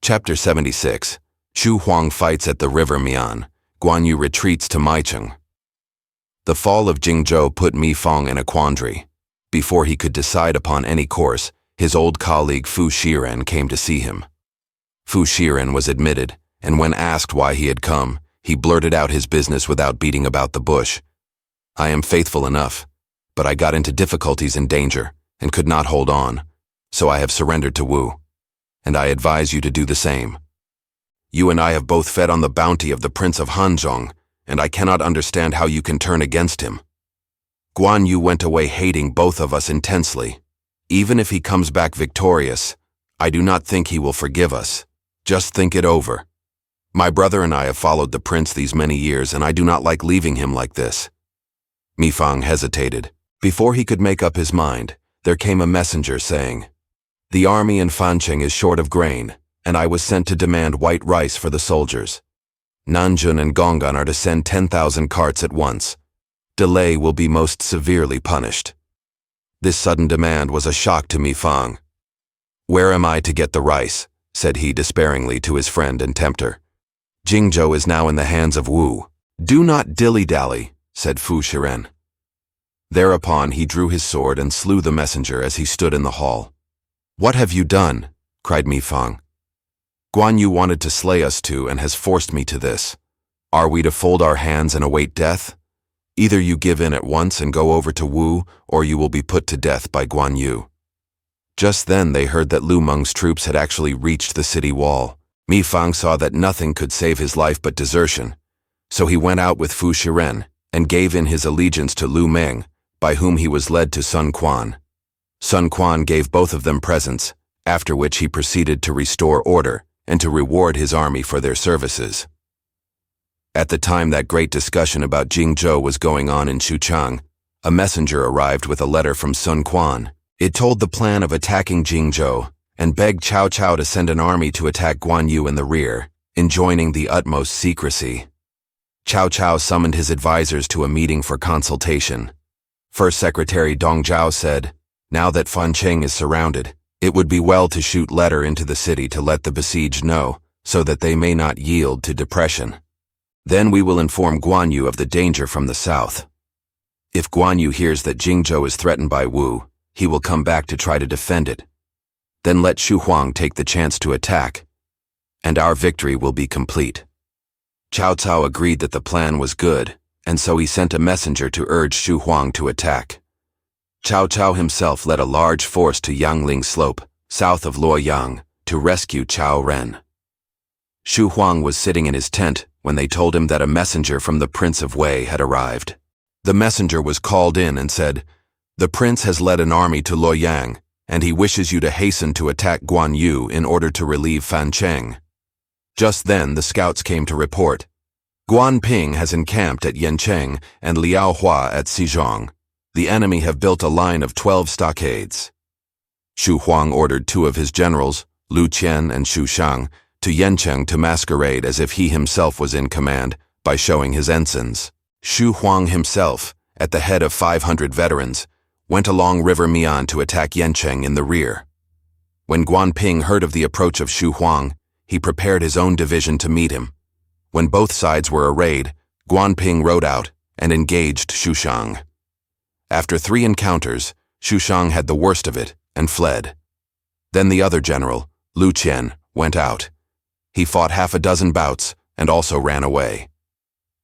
Chapter 76. Huang fights at the river Mian. Guan Yu retreats to Maicheng. The fall of Jingzhou put Mi Fang in a quandary. Before he could decide upon any course, his old colleague Fu Shiren came to see him. Fu Shiren was admitted, and when asked why he had come, he blurted out his business without beating about the bush. "I am faithful enough, but I got into difficulties and danger, and could not hold on, so I have surrendered to Wu. And I advise you to do the same. You and I have both fed on the bounty of the Prince of Hanzhong, and I cannot understand how you can turn against him. Guan Yu went away hating both of us intensely. Even if he comes back victorious, I do not think he will forgive us. Just think it over. My brother and I have followed the prince these many years, and I do not like leaving him like this." Mi Fang hesitated. Before he could make up his mind, there came a messenger saying, "The army in Fancheng is short of grain, and I was sent to demand white rice for the soldiers. Nanjun and Gonggan are to send 10,000 carts at once. Delay will be most severely punished." This sudden demand was a shock to Mi Fang. "Where am I to get the rice?" said he despairingly to his friend and tempter. "Jingzhou is now in the hands of Wu." "Do not dilly-dally," said Fu Shiren. Thereupon he drew his sword and slew the messenger as he stood in the hall. "What have you done?" cried Mi Fang. "Guan Yu wanted to slay us too and has forced me to this. Are we to fold our hands and await death? Either you give in at once and go over to Wu, or you will be put to death by Guan Yu." Just then they heard that Lu Meng's troops had actually reached the city wall. Mi Fang saw that nothing could save his life but desertion, so he went out with Fu Shiren and gave in his allegiance to Lu Meng, by whom he was led to Sun Quan. Sun Quan gave both of them presents, after which he proceeded to restore order and to reward his army for their services. At the time that great discussion about Jingzhou was going on in Xuchang, a messenger arrived with a letter from Sun Quan. It told the plan of attacking Jingzhou and begged Cao Cao to send an army to attack Guan Yu in the rear, enjoining the utmost secrecy. Cao Cao summoned his advisors to a meeting for consultation. First Secretary Dong Zhao said, "Now that Fancheng is surrounded, it would be well to shoot letter into the city to let the besieged know, so that they may not yield to depression. Then we will inform Guan Yu of the danger from the south. If Guan Yu hears that Jingzhou is threatened by Wu, he will come back to try to defend it. Then let Huang take the chance to attack, and our victory will be complete." Cao Cao agreed that the plan was good, and so he sent a messenger to urge Huang to attack. Cao Cao himself led a large force to Yangling Slope, south of Luoyang, to rescue Cao Ren. Huang was sitting in his tent when they told him that a messenger from the Prince of Wei had arrived. The messenger was called in and said, "The prince has led an army to Luoyang, and he wishes you to hasten to attack Guan Yu in order to relieve Fancheng." Just then the scouts came to report, "Guan Ping has encamped at Yancheng and Liao Hua at Xizhong. The enemy have built a line of 12 stockades." Huang ordered 2 of his generals, Lu Qian and Xu Shang, to Yancheng to masquerade as if he himself was in command by showing his ensigns. Huang himself, at the head of 500 veterans, went along River Mian to attack Yancheng in the rear. When Guan Ping heard of the approach of Huang, he prepared his own division to meet him. When both sides were arrayed, Guan Ping rode out and engaged Xu Shang. After 3 encounters, Xu Shang had the worst of it and fled. Then the other general, Lu Qian, went out. He fought 6 bouts and also ran away.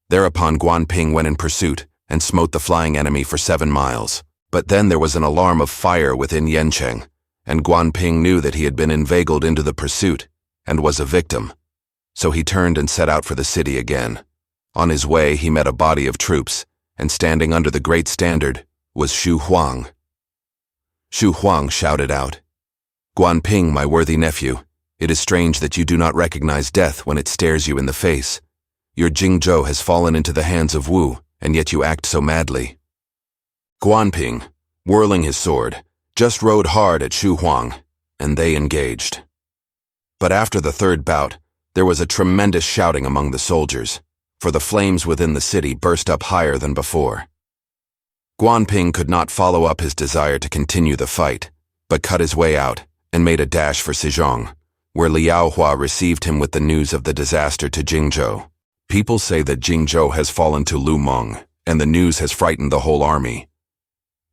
Thereupon Guan Ping went in pursuit and smote the flying enemy for 7 miles. But then there was an alarm of fire within Yancheng, and Guan Ping knew that he had been inveigled into the pursuit and was a victim. So he turned and set out for the city again. On his way he met a body of troops, and standing under the great standard was Huang. Huang shouted out, "Guan Ping, my worthy nephew, it is strange that you do not recognize death when it stares you in the face. Your Jingzhou has fallen into the hands of Wu, and yet you act so madly." Guan Ping, whirling his sword, just rode hard at Huang, and they engaged. But after the 3rd bout, there was a tremendous shouting among the soldiers, for the flames within the city burst up higher than before. Guan Ping could not follow up his desire to continue the fight, but cut his way out and made a dash for Xizhong, where Liao Hua received him with the news of the disaster to Jingzhou. People say that Jingzhou has fallen to Lu Meng, and the news has frightened the whole army.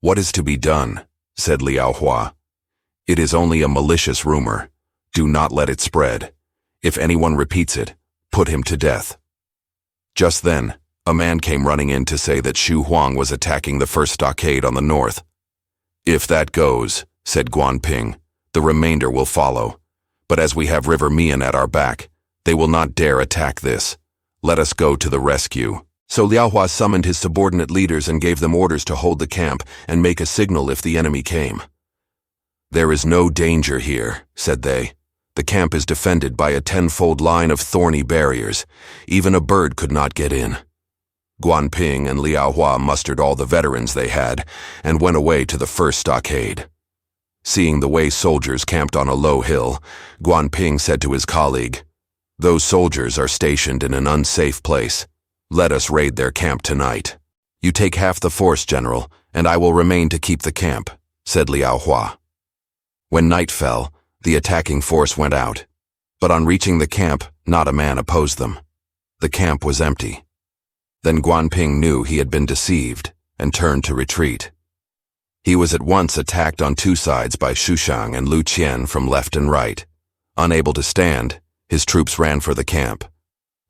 "What is to be done?" said Liao Hua. "It is only a malicious rumor. Do not let it spread. If anyone repeats it, put him to death." Just then, a man came running in to say that Huang was attacking the first stockade on the north. "If that goes," said Guan Ping, "the remainder will follow. But as we have River Mian at our back, they will not dare attack this. Let us go to the rescue." So Liao Hua summoned his subordinate leaders and gave them orders to hold the camp and make a signal if the enemy came. "There is no danger here," said they. "The camp is defended by a 10-fold line of thorny barriers. Even a bird could not get in." Guan Ping and Liao Hua mustered all the veterans they had and went away to the first stockade. Seeing the way soldiers camped on a low hill, Guan Ping said to his colleague, "Those soldiers are stationed in an unsafe place. Let us raid their camp tonight." "You take half the force, General, and I will remain to keep the camp," said Liao Hua. When night fell, the attacking force went out. But on reaching the camp, not a man opposed them. The camp was empty. Then Guan Ping knew he had been deceived and turned to retreat. He was at once attacked on two sides by Shushang and Lu Qian from left and right. Unable to stand, his troops ran for the camp.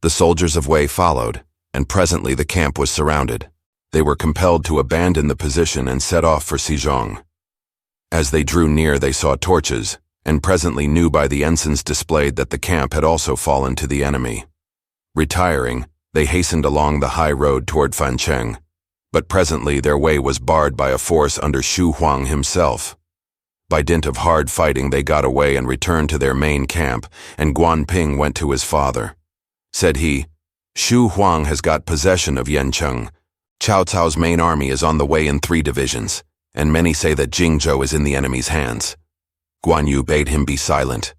The soldiers of Wei followed, and presently the camp was surrounded. They were compelled to abandon the position and set off for Xizhong. As they drew near, they saw torches, and presently knew by the ensigns displayed that the camp had also fallen to the enemy. Retiring, they hastened along the high road toward Fancheng, but presently their way was barred by a force under Huang himself. By dint of hard fighting, they got away and returned to their main camp, and Guan Ping went to his father. Said he, "Huang has got possession of Yancheng. Cao Cao's main army is on the way in 3 divisions, and many say that Jingzhou is in the enemy's hands." Guan Yu bade him be silent.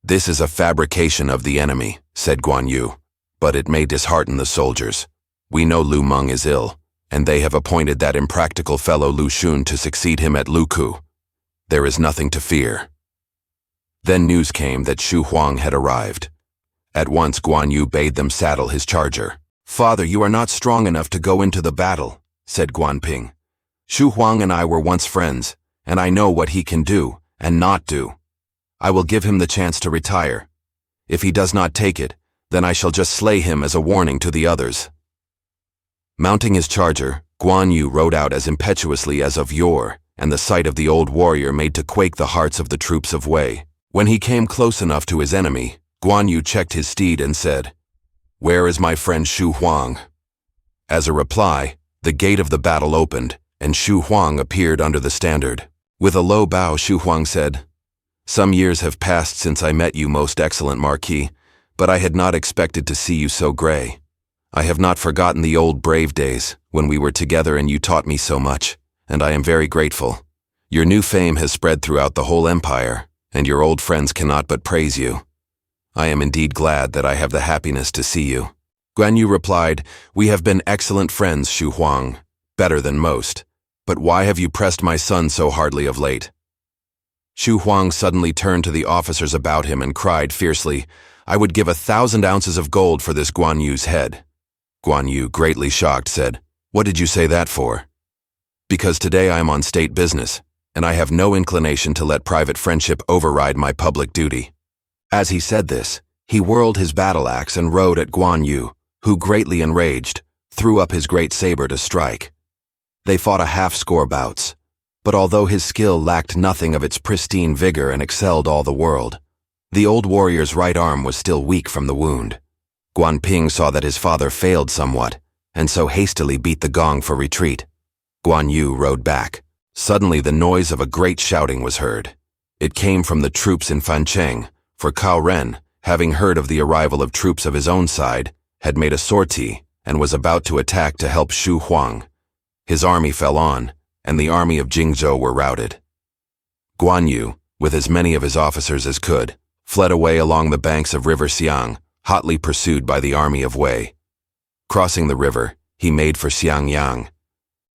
"This is a fabrication of the enemy," said Guan Yu, "but it may dishearten the soldiers. We know Lu Meng is ill, and they have appointed that impractical fellow Lu Xun to succeed him at Luku. There is nothing to fear." Then news came that Huang had arrived. At once Guan Yu bade them saddle his charger. "Father, you are not strong enough to go into the battle," said Guan Ping. "Huang and I were once friends, and I know what he can do and not do. I will give him the chance to retire. If he does not take it, then I shall just slay him as a warning to the others." Mounting his charger, Guan Yu rode out as impetuously as of yore, and the sight of the old warrior made to quake the hearts of the troops of Wei. When he came close enough to his enemy, Guan Yu checked his steed and said, "Where is my friend Huang?" As a reply, the gate of the battle opened, and Huang appeared under the standard. With a low bow, Huang said, "Some years have passed since I met you, most excellent Marquis, but I had not expected to see you so gray. I have not forgotten the old brave days when we were together and you taught me so much, and I am very grateful. Your new fame has spread throughout the whole empire, and your old friends cannot but praise you. I am indeed glad that I have the happiness to see you." Guan Yu replied, "We have been excellent friends, Huang, better than most. But why have you pressed my son so hardly of late?" Huang suddenly turned to the officers about him and cried fiercely, "I would give 1,000 ounces of gold for this Guan Yu's head." Guan Yu, greatly shocked, said, "What did you say that for?" "Because today I am on state business, and I have no inclination to let private friendship override my public duty." As he said this, he whirled his battle axe and rode at Guan Yu, who, greatly enraged, threw up his great saber to strike. They fought a half-score bouts, but although his skill lacked nothing of its pristine vigor and excelled all the world, the old warrior's right arm was still weak from the wound. Guan Ping saw that his father failed somewhat, and so hastily beat the gong for retreat. Guan Yu rode back. Suddenly the noise of a great shouting was heard. It came from the troops in Fancheng, for Cao Ren, having heard of the arrival of troops of his own side, had made a sortie and was about to attack to help Huang. His army fell on, and the army of Jingzhou were routed. Guan Yu, with as many of his officers as could, fled away along the banks of River Xiang, hotly pursued by the army of Wei. Crossing the river, he made for Xiangyang.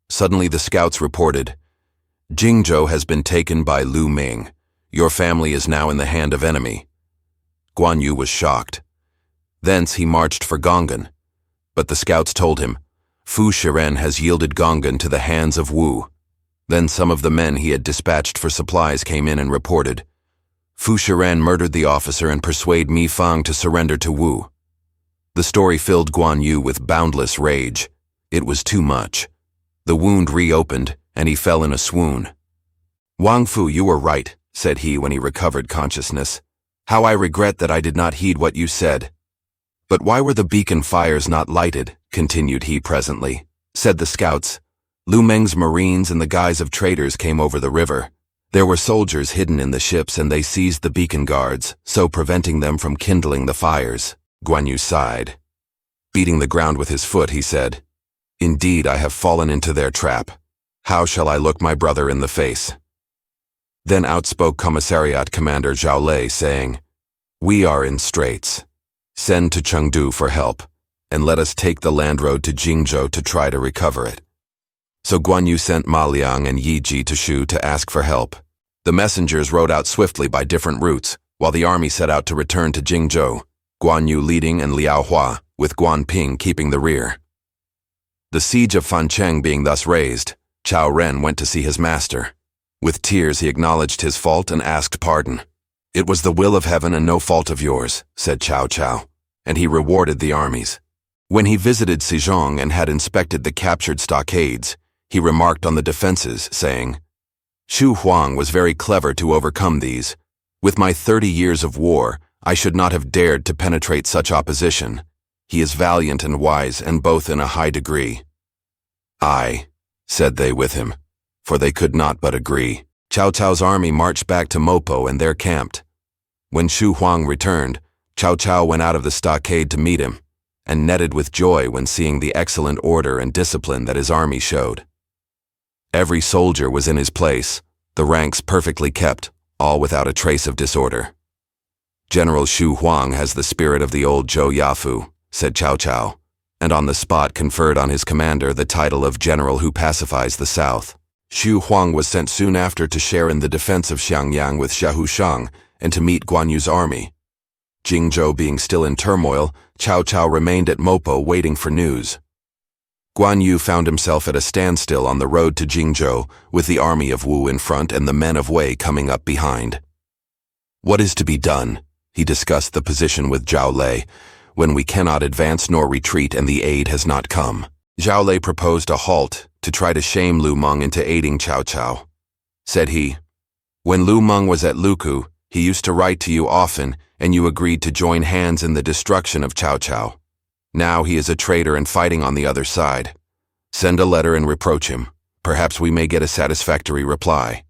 Suddenly the scouts reported, "Jingzhou has been taken by Lu Ming. Your family is now in the hand of enemy." Guan Yu was shocked. Thence he marched for Gongan, but the scouts told him, "Fu Shiren has yielded Gongan to the hands of Wu." Then some of the men he had dispatched for supplies came in and reported, "Fu Shiren murdered the officer and persuaded Mi Fang to surrender to Wu." The story filled Guan Yu with boundless rage. It was too much. The wound reopened, and he fell in a swoon. "Wang Fu, you were right," said he when he recovered consciousness. "How I regret that I did not heed what you said." "But why were the beacon fires not lighted?" continued he presently. Said the scouts, "Lu Meng's marines in the guise of traders came over the river. There were soldiers hidden in the ships and they seized the beacon guards, so preventing them from kindling the fires." Guan Yu sighed. Beating the ground with his foot, he said, "Indeed, I have fallen into their trap. How shall I look my brother in the face?" Then outspoke Commissariat Commander Zhao Lei, saying, "We are in straits. Send to Chengdu for help, and let us take the land road to Jingzhou to try to recover it." So Guan Yu sent Ma Liang and Yi Ji to Shu to ask for help. The messengers rode out swiftly by different routes, while the army set out to return to Jingzhou, Guan Yu leading and Liao Hua, with Guan Ping keeping the rear. The siege of Fancheng being thus raised, Cao Ren went to see his master. With tears he acknowledged his fault and asked pardon. "It was the will of heaven and no fault of yours," said Cao Cao, and he rewarded the armies. When he visited Sejong and had inspected the captured stockades, he remarked on the defenses, saying, "Xu Huang was very clever to overcome these. With my 30 years of war, I should not have dared to penetrate such opposition. He is valiant and wise, and both in a high degree." "Aye," said they with him, for they could not but agree. Cao Cao's army marched back to Mopo and there camped. When Xu Huang returned, Cao Cao went out of the stockade to meet him, and netted with joy when seeing the excellent order and discipline that his army showed. Every soldier was in his place, the ranks perfectly kept, all without a trace of disorder. "General Xu Huang has the spirit of the old Zhou Yafu," said Cao Cao, and on the spot conferred on his commander the title of General who pacifies the South. Xu Huang was sent soon after to share in the defense of Xiangyang with Xiahou Shang and to meet Guan Yu's army. Jingzhou being still in turmoil, Cao Cao remained at Mopo waiting for news. Guan Yu found himself at a standstill on the road to Jingzhou, with the army of Wu in front and the men of Wei coming up behind. "What is to be done?" he discussed the position with Zhao Lei, "when we cannot advance nor retreat and the aid has not come." Zhao Lei proposed a halt to try to shame Lu Meng into aiding Cao Cao. Said he, "When Lu Meng was at Luku, he used to write to you often, and you agreed to join hands in the destruction of Cao Cao. Now he is a traitor and fighting on the other side. Send a letter and reproach him. Perhaps we may get a satisfactory reply."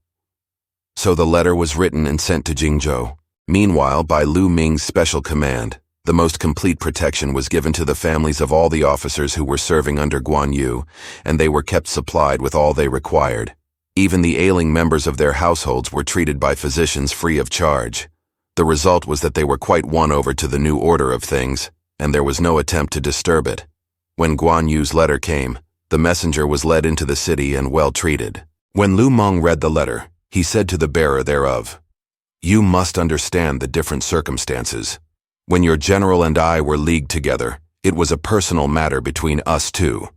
So the letter was written and sent to Jingzhou. Meanwhile, by Lu Ming's special command, the most complete protection was given to the families of all the officers who were serving under Guan Yu, and they were kept supplied with all they required. Even the ailing members of their households were treated by physicians free of charge. The result was that they were quite won over to the new order of things, and there was no attempt to disturb it. When Guan Yu's letter came, the messenger was led into the city and well treated. When Lu Meng read the letter, he said to the bearer thereof, "You must understand the different circumstances. When your general and I were leagued together, it was a personal matter between us two.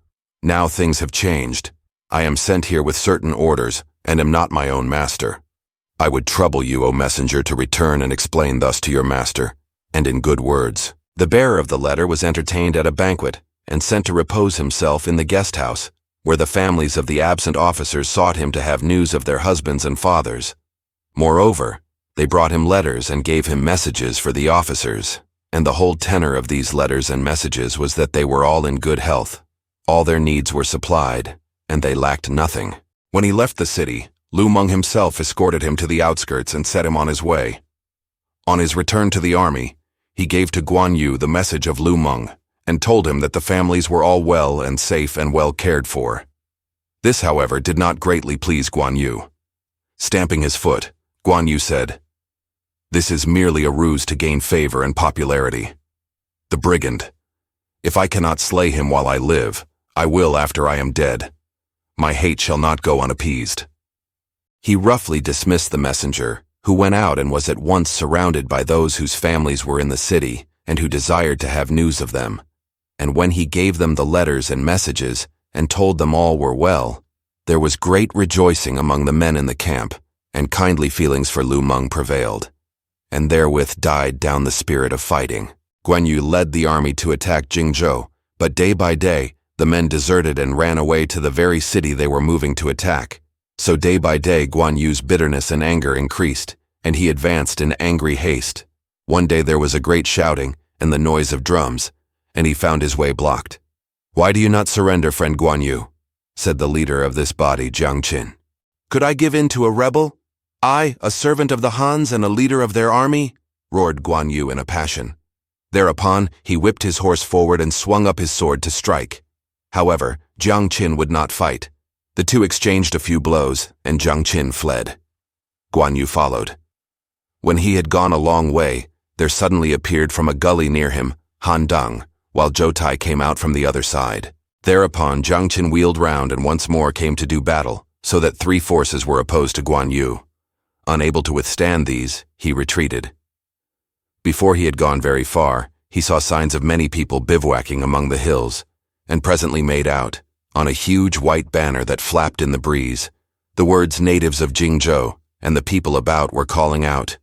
Now things have changed. I am sent here with certain orders, and am not my own master. I would trouble you, O messenger, to return and explain thus to your master, and in good words." The bearer of the letter was entertained at a banquet, and sent to repose himself in the guest house, where the families of the absent officers sought him to have news of their husbands and fathers. Moreover, they brought him letters and gave him messages for the officers, and the whole tenor of these letters and messages was that they were all in good health. All their needs were supplied, and they lacked nothing. When he left the city, Lu Meng himself escorted him to the outskirts and set him on his way. On his return to the army, he gave to Guan Yu the message of Lu Meng, and told him that the families were all well and safe and well cared for. This, however, did not greatly please Guan Yu. Stamping his foot, Guan Yu said, "This is merely a ruse to gain favor and popularity. The brigand. If I cannot slay him while I live, I will after I am dead. My hate shall not go unappeased." He roughly dismissed the messenger, who went out and was at once surrounded by those whose families were in the city and who desired to have news of them. And when he gave them the letters and messages and told them all were well, there was great rejoicing among the men in the camp, and kindly feelings for Lu Meng prevailed. And therewith died down the spirit of fighting. Guan Yu led the army to attack Jingzhou, but day by day, the men deserted and ran away to the very city they were moving to attack. So day by day Guan Yu's bitterness and anger increased, and he advanced in angry haste. One day there was a great shouting and the noise of drums, and he found his way blocked. "Why do you not surrender, friend Guan Yu?" said the leader of this body, Jiang Qin. "Could I give in to a rebel? I, a servant of the Hans and a leader of their army?" roared Guan Yu in a passion. Thereupon, he whipped his horse forward and swung up his sword to strike. However, Jiang Qin would not fight. The two exchanged a few blows, and Jiang Qin fled. Guan Yu followed. When he had gone a long way, there suddenly appeared from a gully near him Han Deng, while Zhou Tai came out from the other side. Thereupon Jiang Qin wheeled round and once more came to do battle, so that three forces were opposed to Guan Yu. Unable to withstand these, he retreated. Before he had gone very far, he saw signs of many people bivouacking among the hills, and presently made out, on a huge white banner that flapped in the breeze, the words "natives of Jingzhou," and the people about were calling out,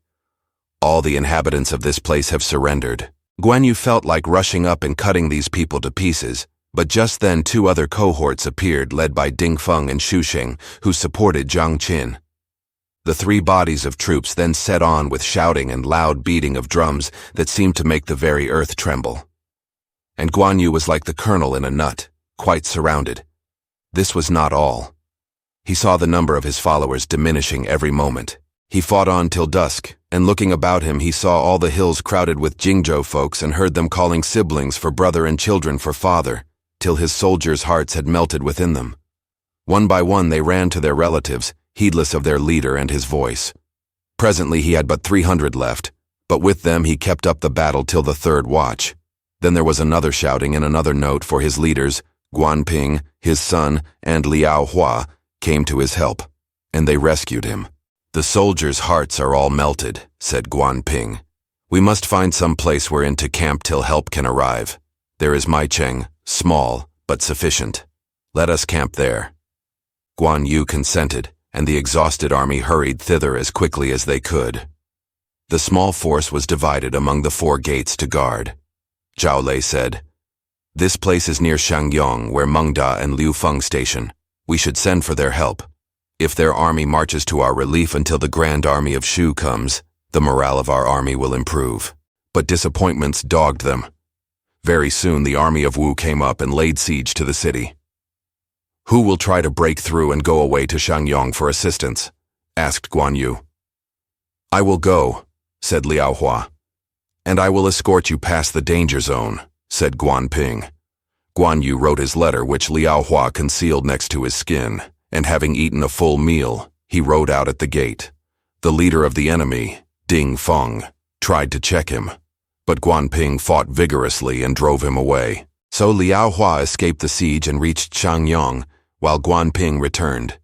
"All the inhabitants of this place have surrendered." Guan Yu felt like rushing up and cutting these people to pieces, but just then two other cohorts appeared led by Ding Feng and Xu Xing, who supported Jiang Qin. The three bodies of troops then set on with shouting and loud beating of drums that seemed to make the very earth tremble. And Guan Yu was like the kernel in a nut, quite surrounded. This was not all. He saw the number of his followers diminishing every moment. He fought on till dusk, and looking about him he saw all the hills crowded with Jingzhou folks and heard them calling siblings for brother and children for father, till his soldiers' hearts had melted within them. One by one they ran to their relatives, heedless of their leader and his voice. Presently he had but 300 left, but with them he kept up the battle till the third watch. Then there was another shouting and another note, for his leaders, Guan Ping, his son, and Liao Hua, came to his help, and they rescued him. "The soldiers' hearts are all melted," said Guan Ping. "We must find some place wherein to camp till help can arrive. There is Maicheng, small, but sufficient. Let us camp there." Guan Yu consented, and the exhausted army hurried thither as quickly as they could. The small force was divided among the 4 gates to guard. Zhao Lei said, "This place is near Shangyong, where Meng Da and Liu Feng station. We should send for their help. If their army marches to our relief until the grand army of Shu comes, the morale of our army will improve." But disappointments dogged them. Very soon the army of Wu came up and laid siege to the city. "Who will try to break through and go away to Shangyong for assistance?" asked Guan Yu. "I will go," said Liao Hua. "And I will escort you past the danger zone," said Guan Ping. Guan Yu wrote his letter, which Liao Hua concealed next to his skin, and having eaten a full meal, he rode out at the gate. The leader of the enemy, Ding Feng, tried to check him, but Guan Ping fought vigorously and drove him away. So Liao Hua escaped the siege and reached Shangyong, while Guan Ping returned.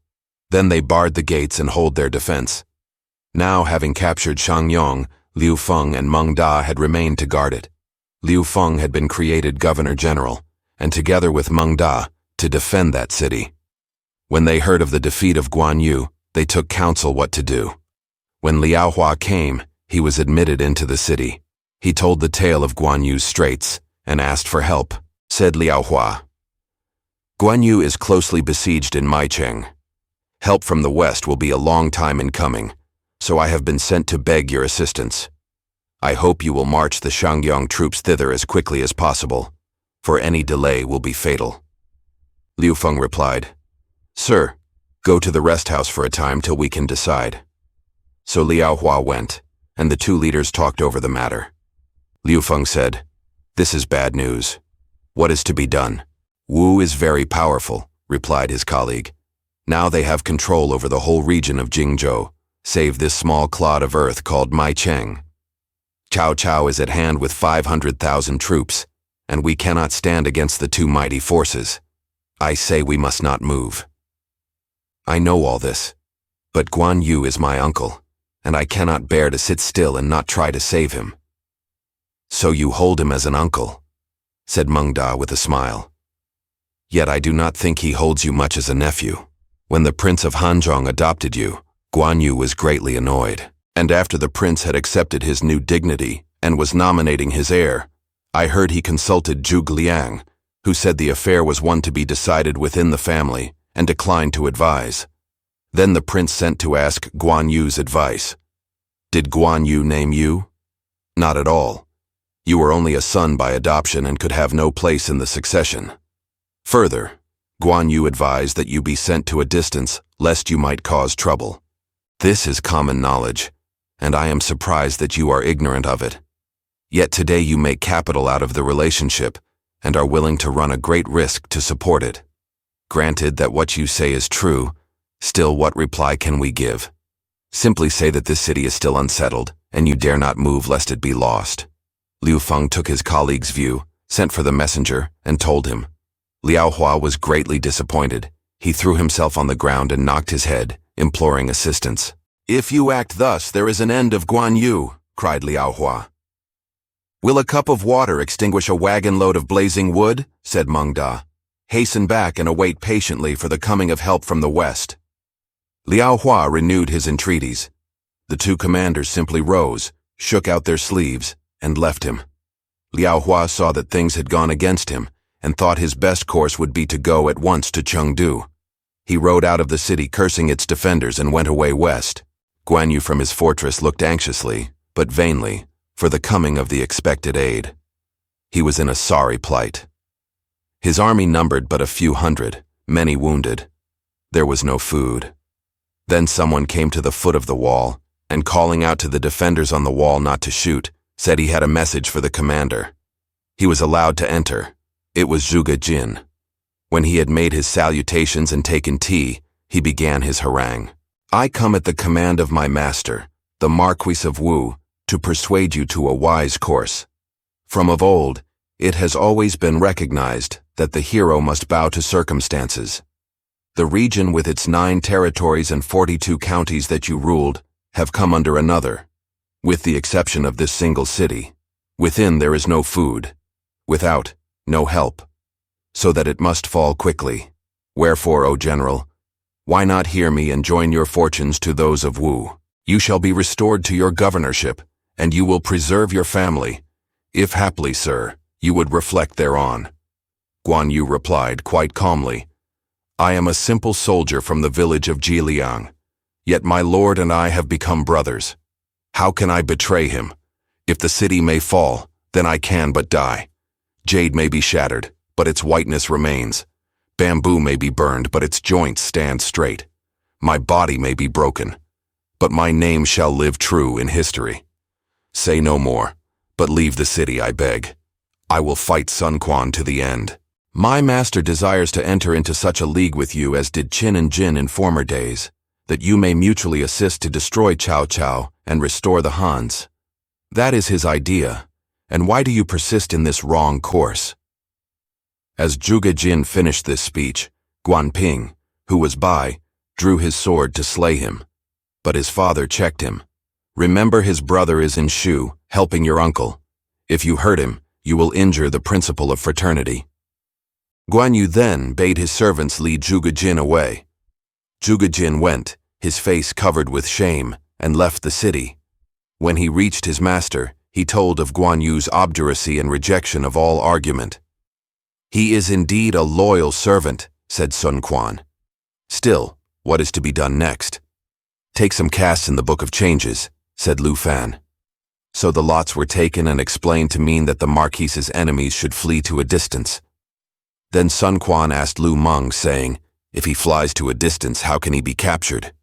Then they barred the gates and hold their defense. Now, having captured Shangyong, Liu Feng and Meng Da had remained to guard it. Liu Feng had been created governor-general, and together with Meng Da, to defend that city. When they heard of the defeat of Guan Yu, they took counsel what to do. When Liao Hua came, he was admitted into the city. He told the tale of Guan Yu's straits, and asked for help. Said Liao Hua, "Guan Yu is closely besieged in Maicheng. Help from the west will be a long time in coming, so I have been sent to beg your assistance. I hope you will march the Shangyong troops thither as quickly as possible, for any delay will be fatal." Liu Feng replied, "Sir, go to the rest house for a time till we can decide." So Liao Hua went, and the two leaders talked over the matter. Liu Feng said, "This is bad news. What is to be done?" "Wu is very powerful," replied his colleague. "Now they have control over the whole region of Jingzhou, save this small clod of earth called Maicheng. Cao Cao is at hand with 500,000 troops, and we cannot stand against the two mighty forces. I say we must not move." "I know all this, but Guan Yu is my uncle, and I cannot bear to sit still and not try to save him." "So you hold him as an uncle," said Meng Da with a smile. "Yet I do not think he holds you much as a nephew. When the Prince of Hanzhong adopted you, Guan Yu was greatly annoyed, and after the prince had accepted his new dignity and was nominating his heir, I heard he consulted Zhuge Liang, who said the affair was one to be decided within the family, and declined to advise. Then the prince sent to ask Guan Yu's advice. Did Guan Yu name you? Not at all. You were only a son by adoption and could have no place in the succession. Further, Guan Yu advised that you be sent to a distance, lest you might cause trouble. This is common knowledge, and I am surprised that you are ignorant of it. Yet today you make capital out of the relationship, and are willing to run a great risk to support it. Granted that what you say is true, still what reply can we give? Simply say that this city is still unsettled, and you dare not move lest it be lost. Liu Feng took his colleague's view, sent for the messenger, and told him. Liao Hua was greatly disappointed. He threw himself on the ground and knocked his head, imploring assistance. "If you act thus, there is an end of Guan Yu," cried Liao Hua. "Will a cup of water extinguish a wagon load of blazing wood?" said Meng Da. "Hasten back and await patiently for the coming of help from the west." Liao Hua renewed his entreaties. The two commanders simply rose, shook out their sleeves, and left him. Liao Hua saw that things had gone against him, and thought his best course would be to go at once to Chengdu. He rode out of the city cursing its defenders and went away west. Guan Yu from his fortress looked anxiously, but vainly, for the coming of the expected aid. He was in a sorry plight. His army numbered but a few hundred, many wounded. There was no food. Then someone came to the foot of the wall, and calling out to the defenders on the wall not to shoot, said he had a message for the commander. He was allowed to enter. It was Zhuge Jin. When he had made his salutations and taken tea, he began his harangue. "I come at the command of my master, the Marquis of Wu, to persuade you to a wise course. From of old, it has always been recognized that the hero must bow to circumstances. The region with its 9 territories and 42 counties that you ruled have come under another, with the exception of this single city. Within there is no food. Without, no help, so that it must fall quickly. Wherefore, O General, why not hear me and join your fortunes to those of Wu? You shall be restored to your governorship, and you will preserve your family, if haply, sir, you would reflect thereon." Guan Yu replied quite calmly, "I am a simple soldier from the village of Zhuge Liang, yet my lord and I have become brothers. How can I betray him? If the city may fall, then I can but die. Jade may be shattered, but its whiteness remains. Bamboo may be burned, but its joints stand straight. My body may be broken, but my name shall live true in history. Say no more, but leave the city, I beg. I will fight Sun Quan to the end. My master desires to enter into such a league with you as did Qin and Jin in former days, that you may mutually assist to destroy Cao Cao and restore the Hans. That is his idea, and why do you persist in this wrong course?" As Zhuge Jin finished this speech, Guan Ping, who was by, drew his sword to slay him, but his father checked him. "Remember, his brother is in Shu, helping your uncle. If you hurt him, you will injure the principle of fraternity." Guan Yu then bade his servants lead Zhuge Jin away. Zhuge Jin went, his face covered with shame, and left the city. When he reached his master, he told of Guan Yu's obduracy and rejection of all argument. "He is indeed a loyal servant," said Sun Quan. "Still, what is to be done next?" "Take some casts in the Book of Changes," said Lu Fan. So the lots were taken and explained to mean that the Marquis's enemies should flee to a distance. Then Sun Quan asked Lu Meng, saying, "If he flies to a distance, how can he be captured?"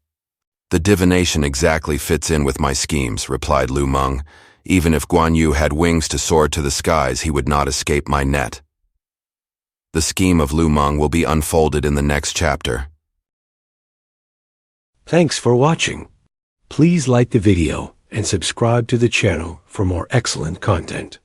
"The divination exactly fits in with my schemes," replied Lu Meng. "Even if Guan Yu had wings to soar to the skies, he would not escape my net." The scheme of Lu Meng will be unfolded in the next chapter. Thanks for watching. Please like the video and subscribe to the channel for more excellent content.